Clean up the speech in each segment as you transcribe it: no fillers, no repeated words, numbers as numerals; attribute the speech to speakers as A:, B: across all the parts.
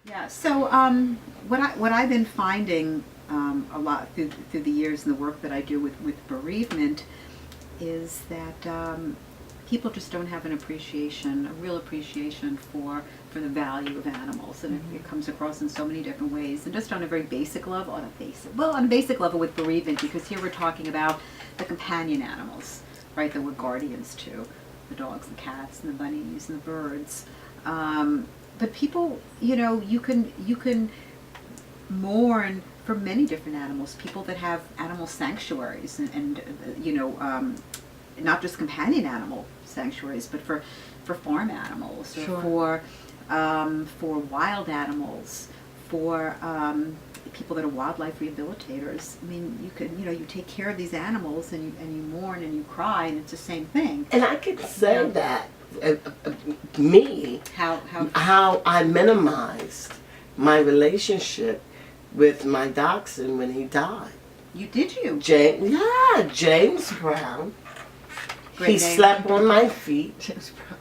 A: Yeah. So what I've been finding a lot through the years and the work that I do with bereavement is that people just don't have an appreciation, a real appreciation for the value of animals, and it comes across in so many different ways, and just on a very basic level, on a basic level with bereavement, because here we're talking about the companion animals, right? That we're guardians to, the dogs, the cats, and the bunnies, and the birds. But people, you can mourn for many different animals. People that have animal sanctuaries, and not just companion animal sanctuaries, but for farm animals, or
B: Sure.
A: for wild animals, for people that are wildlife rehabilitators. I mean, you take care of these animals, and you mourn and you cry, and it's the same thing.
C: And I could say that me,
A: How
C: I minimized my relationship with my dachshund when he died.
A: you?
C: James Brown.
A: Great
C: He
A: name.
C: slept on my feet
B: James Brown.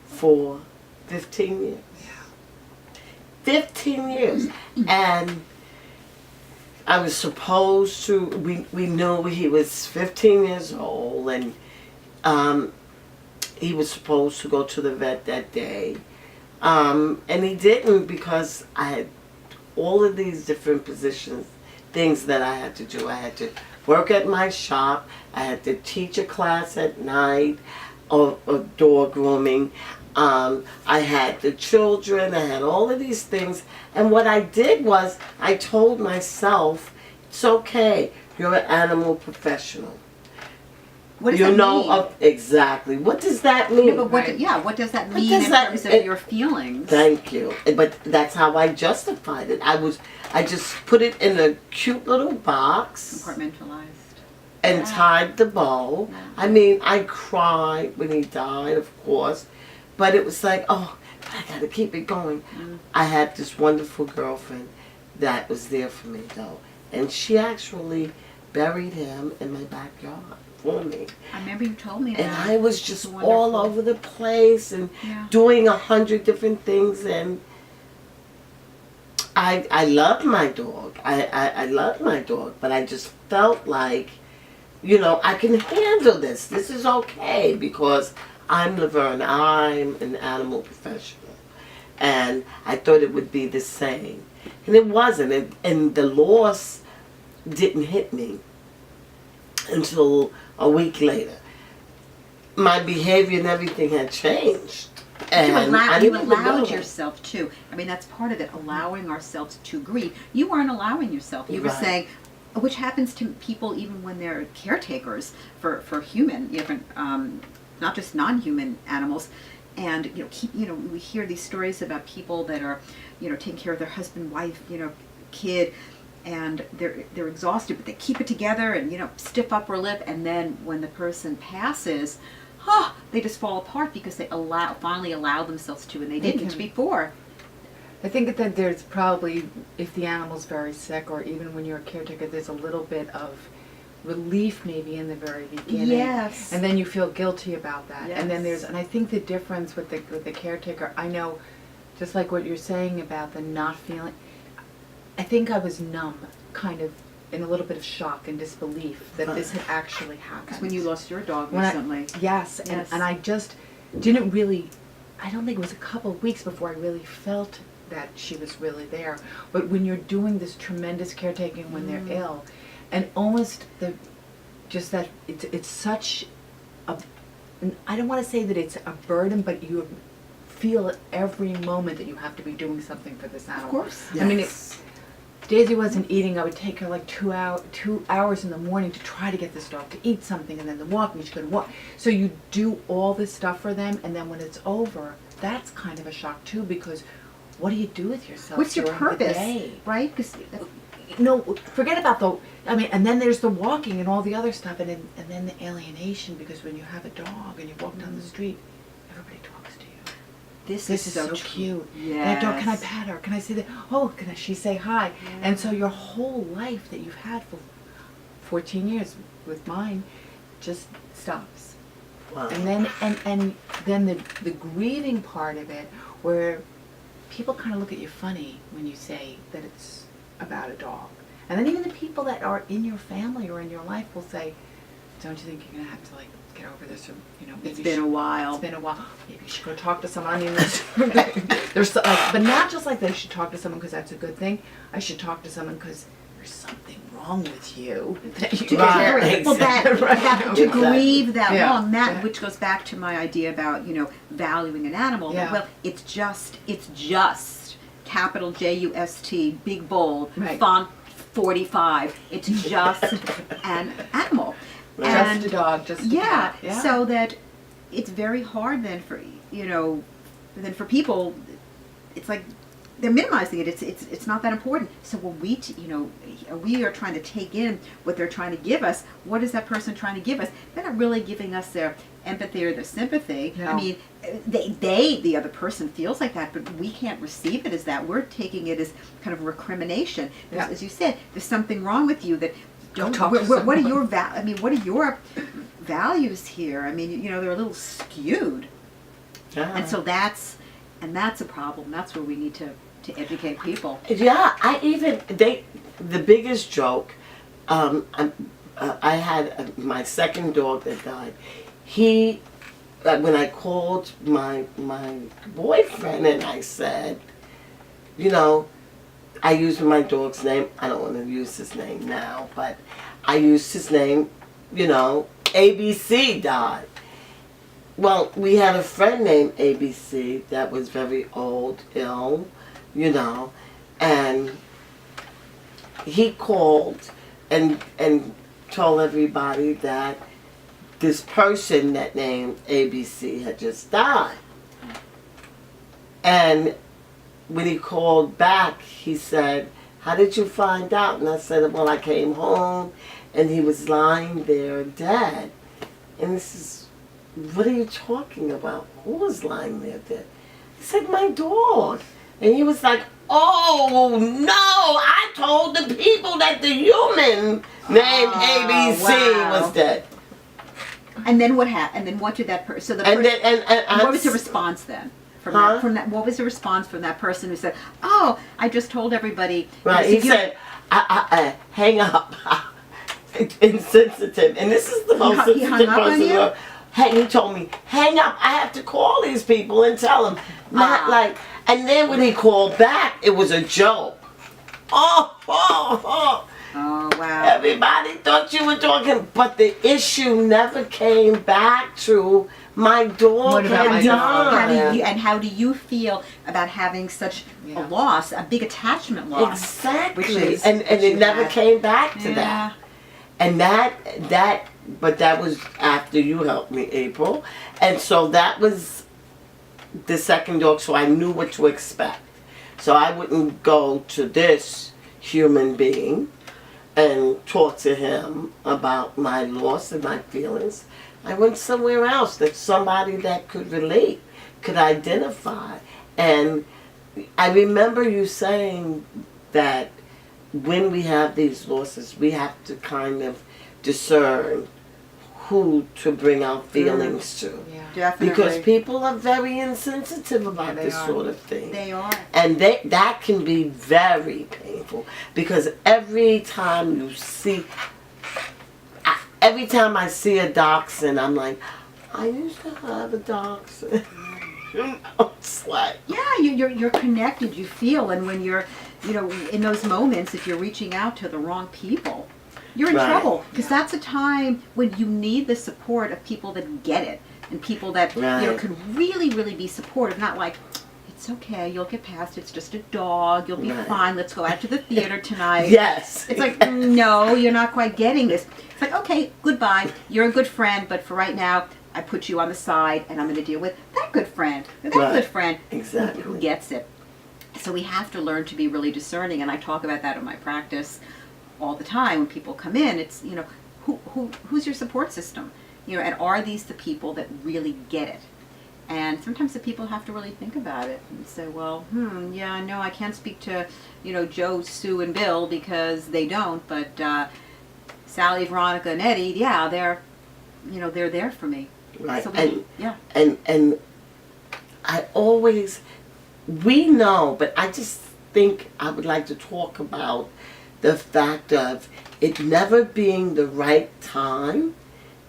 C: for 15 years. 15 years. And I was supposed to, we knew he was 15 years old, and he was supposed to go to the vet that day. And he didn't, because I had all of these different positions, things that I had to do. I had to work at my shop. I had to teach a class at night of dog grooming. I had the children. I had all of these things. And what I did was I told myself, it's okay. You're an animal professional.
A: What does that mean?
C: Exactly. What does that mean?
A: No, but what does that mean in terms of your feelings?
C: Thank you. But that's how I justified it. I just put it in a cute little box
A: Compartmentalized.
C: and tied the bow.
A: Yeah.
C: I mean, I cried when he died, of course, but it was like, oh, I gotta keep it going. I had this wonderful girlfriend that was there for me, though, and she actually buried him in my backyard for me.
A: I remember you told me that.
C: And I was just
A: Wonderful.
C: all over the place and doing 100 different things, and I loved my dog. I loved my dog, but I just felt like, I can handle this. This is okay, because I'm Laverne. I'm an animal professional. And I thought it would be the same. And it wasn't. And the loss didn't hit me until a week later. My behavior and everything had changed. And
A: you allowed yourself to. I mean, that's part of it, allowing ourselves to grieve. You weren't allowing yourself. You were saying, which happens to people even when they're caretakers for human, different, not just non-human animals. And we hear these stories about people that are, taking care of their husband, wife, kid, and they're exhausted, but they keep it together and stiff upper lip, and then when the person passes, they just fall apart because they finally allow themselves to, and they didn't before.
B: I think that there's probably, if the animal's very sick, or even when you're a caretaker, there's a little bit of relief maybe in the very beginning.
A: Yes.
B: And then you feel guilty about that.
A: Yes.
B: And then and I think the difference with the caretaker, I know, just like what you're saying about the not feeling, I think I was numb, kind of in a little bit of shock and disbelief that this had actually happened.
A: Because when you lost your dog recently.
B: Yes. And I just didn't really, I don't think it was a couple of weeks before I really felt that she was really there. But when you're doing this tremendous caretaking when they're ill, and almost that it's such a, I don't want to say that it's a burden, but you feel at every moment that you have to be doing something for this animal.
A: Of course.
B: Yes. I mean, Daisy wasn't eating. I would take her like 2 hours in the morning to try to get this dog to eat something, and then the walking. She couldn't walk. So you do all this stuff for them, and then when it's over, that's kind of a shock too, because what do you do with yourself?
A: What's your
B: during
A: purpose,
B: the day?
A: right? Because
B: No, forget about and then there's the walking and all the other stuff, and then the alienation, because when you have a dog and you walk down the street, everybody talks to you.
A: this
B: This
A: is
B: is so cute. That dog, can I pet her? Can I see that? Oh, she say hi?
A: Yeah.
B: And so your whole life that you've had for 14 years with mine just stops.
C: Wow.
B: And then the grieving part of it, where people kind of look at you funny when you say that it's about a dog. And then even the people that are in your family or in your life will say, don't you think you're going to have to like get over this, or maybe
A: It's been a while.
B: It's been a while. Maybe you should go talk to someone. I mean, there's but not just like that. I should talk to someone because that's a good thing. I should talk to someone because there's something wrong with you that you
C: Right.
A: Well, to grieve that
B: Yeah.
A: long,
B: Yeah.
A: which goes back to my idea about valuing an animal.
B: Yeah.
A: Well, it's just capital JUST, big bold,
B: Right.
A: font 45. It's just an animal.
C: Right.
B: just a dog, just a
A: Yeah,
B: cat. Yeah.
A: so that it's very hard then for for people, it's like they're minimizing it. It's not that important. So when we are trying to take in what they're trying to give us, what is that person trying to give us? They're not really giving us their empathy or their sympathy.
B: No.
A: I mean, the other person feels like that, but we can't receive it as that. We're taking it as kind of a recrimination. Because,
B: Yeah.
A: as you said, there's something wrong with you that.
B: Don't talk to
A: What are
B: someone.
A: your what are your values here? I mean, they're a little skewed,
C: Yeah.
A: and so that's a problem. That's where we need to educate people.
C: Yeah, the biggest joke, I had my second dog that died. When I called my boyfriend and I said, I used my dog's name. I don't want to use his name now, but I used his name, ABC died. Well, we had a friend named ABC that was very old, ill, and he called and told everybody that this person that named ABC had just died. And when he called back, he said, how did you find out? And I said, well, I came home and he was lying there dead. And this is, what are you talking about? Who was lying there dead? I said, my dog. And he was like, oh, no, I told the people that the human named ABC
A: wow.
C: was dead.
A: And then what happened? And then what did that person? So the
C: And
A: person,
C: then, and
A: what was the response then?
C: Huh?
A: From that, what was the response from that person who said, "Oh, I just told everybody."
C: Right, he said, hang up. Insensitive. And this is the most
A: He hung
C: sensitive
A: up on
C: person.
A: you?
C: Hey, he told me, hang up. I have to call these people and tell them. Not like, and then when he called back, it was a joke. Oh,
A: Oh wow!
C: everybody thought you were talking, but the issue never came back to my dog
B: What about my
C: had
B: dog?
C: died.
A: How do you feel about having such
B: Yeah.
A: a loss, a big attachment loss?
C: Exactly.
A: Which is-
C: and
A: which
C: it
A: you
C: never
A: had.
C: came back to
A: Yeah.
C: that. And but that was after you helped me, April. And so that was the second dog, so I knew what to expect. So I wouldn't go to this human being and talk to him about my loss and my feelings. I went somewhere else, that somebody that could relate, could identify. And I remember you saying that when we have these losses, we have to kind of discern who to bring our feelings to.
B: Yeah.
A: Definitely.
C: Because people are very insensitive about
B: Yeah, they
C: this
B: are.
C: sort of thing.
A: They are.
C: And that can be very painful, because every time I see a dachshund, I'm like, I used to have a dachshund. It's like,
A: Yeah, you're connected. You feel, and when you're, in those moments, if you're reaching out to the wrong people, you're in
C: Right.
A: trouble, because that's a time when you need the support of people that get it, and people that
C: Right.
A: can really, really be supportive. Not like, it's okay, you'll get past it. It's just a dog. You'll be
C: Right.
A: fine. Let's go out to the theater tonight.
C: yes.
A: It's like, no, you're not quite getting this. It's like, okay, goodbye. You're a good friend, but for right now, I put you on the side, and I'm going to deal with that good friend. That
C: Right.
A: good friend
C: Exactly.
A: who gets it. So we have to learn to be really discerning, and I talk about that in my practice all the time when people come in. It's, who's your support system? And are these the people that really get it? And sometimes the people have to really think about it and say, well, yeah, no, I can't speak to, Joe, Sue, and Bill because they don't, but Sally, Veronica, and Eddie, yeah, they're there for me.
C: Right.
A: So
C: and
A: yeah.
C: and I always, we know, but I just think I would like to talk about the fact of it never being the right time.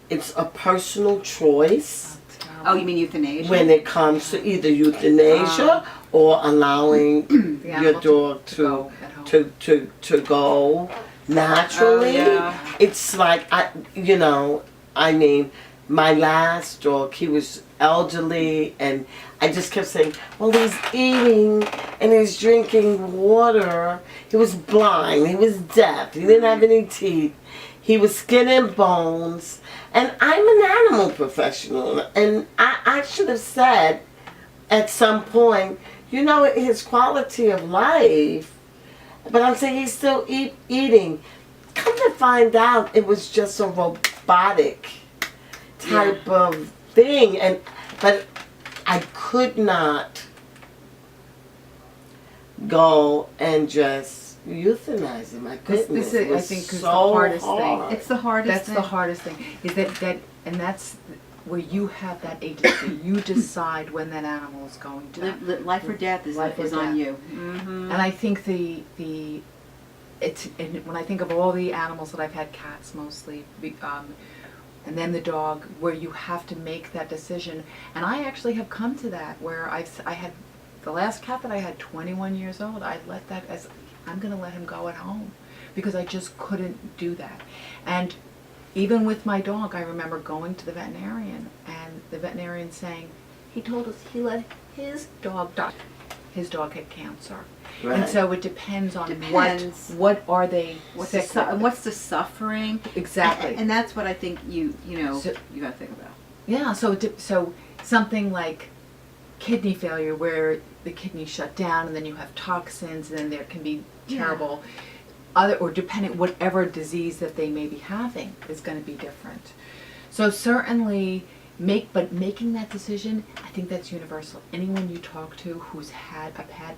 C: It's a personal choice
A: Oh, you mean euthanasia?
C: when it comes to either euthanasia or allowing
B: The
C: your
B: animal
C: dog
B: to
C: to
B: go at home.
C: to go naturally.
A: Oh, yeah.
C: It's like I mean, my last dog, he was elderly, and I just kept saying, well, he's eating and he's drinking water. He was blind, he was deaf, he didn't have any teeth, he was skin and bones. And I'm an animal professional, and I should have said at some point, his quality of life, but I'm saying he's still eating. Come to find out, it was just a robotic type of thing, but I could not go and just euthanize him. I couldn't.
B: This
C: It
B: is, I
C: was
B: think, is
C: so
B: the hardest
C: hard.
A: It's the hardest
B: That's
A: thing.
B: the hardest thing. Is that and that's where you have that agency. You decide when that animal is going to.
A: Life or death is
B: Life or
A: on
B: death.
A: you. Mm-hmm.
B: And I think and when I think of all the animals that I've had, cats mostly, and then the dog, where you have to make that decision. And I actually have come to that where I had the last cat that I had, 21 years old. I let that as I'm going to let him go at home because I just couldn't do that. And even with my dog, I remember going to the veterinarian and the veterinarian saying, he told us he let his dog die. His dog had cancer.
C: Right.
B: And so it depends on
A: Depends.
B: what are they
A: What's
B: sick
A: the,
B: with.
A: what's the suffering?
B: Exactly.
A: And that's what I think you
B: So-
A: you got to think about.
B: Yeah, so something like kidney failure where the kidneys shut down and then you have toxins and then there can be terrible or depending whatever disease that they may be having is going to be different. So certainly making that decision, I think that's universal. Anyone you talk to who's had a pet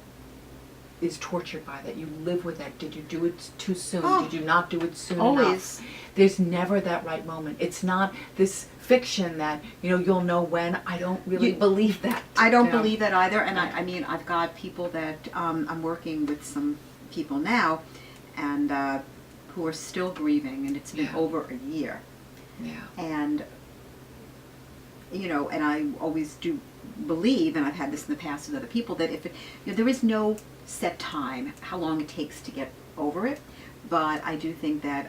B: is tortured by that. You live with that. Did you do it too soon?
A: Oh.
B: Did you not do it soon
A: Always.
B: enough? There's never that right moment. It's not this fiction that, you'll know when. I don't really believe that.
A: I don't
B: you know.
A: believe that either. And I mean, I've got people that I'm working with some people now, and who are still grieving, and it's been
B: Yeah.
A: over a year.
B: Yeah.
A: And and I always do believe, and I've had this in the past with other people, that if there is no set time how long it takes to get over it, but I do think that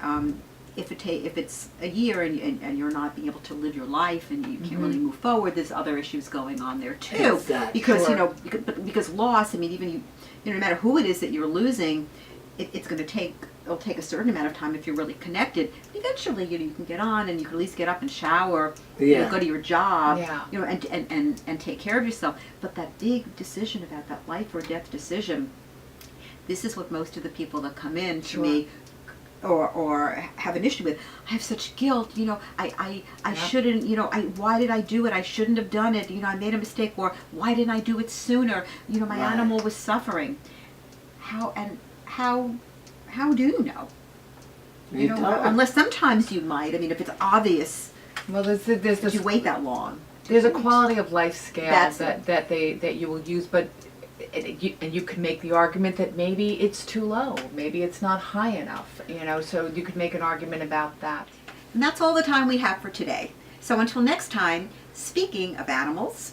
A: if it's a year and you're not being able to live your life and you can't really move forward, there's other issues going on there too.
C: Exactly.
A: Because
B: Sure.
A: because loss, I mean, even no matter who it is that you're losing, it'll take a certain amount of time if you're really connected. Eventually, you can get on and you can at least get up and shower,
C: Yeah.
A: go to your job,
B: Yeah.
A: and take care of yourself. But that big decision about that life or death decision, this is what most of the people that come in to
B: Sure.
A: me or have an issue with. I have such guilt, I
B: Yeah.
A: shouldn't, why did I do it? I shouldn't have done it. I made a mistake, or why didn't I do it sooner? My
C: Right.
A: animal was suffering. How do you know?
C: You don't.
A: Unless sometimes you might. I mean, if it's obvious,
B: Well, there's
A: if
B: this
A: you wait that long.
B: there's a quality of life scale
A: That's
B: that you will use, but and you could make the argument that maybe it's too low, maybe it's not high enough, so you could make an argument about that.
A: And that's all the time we have for today. So until next time, speaking of animals,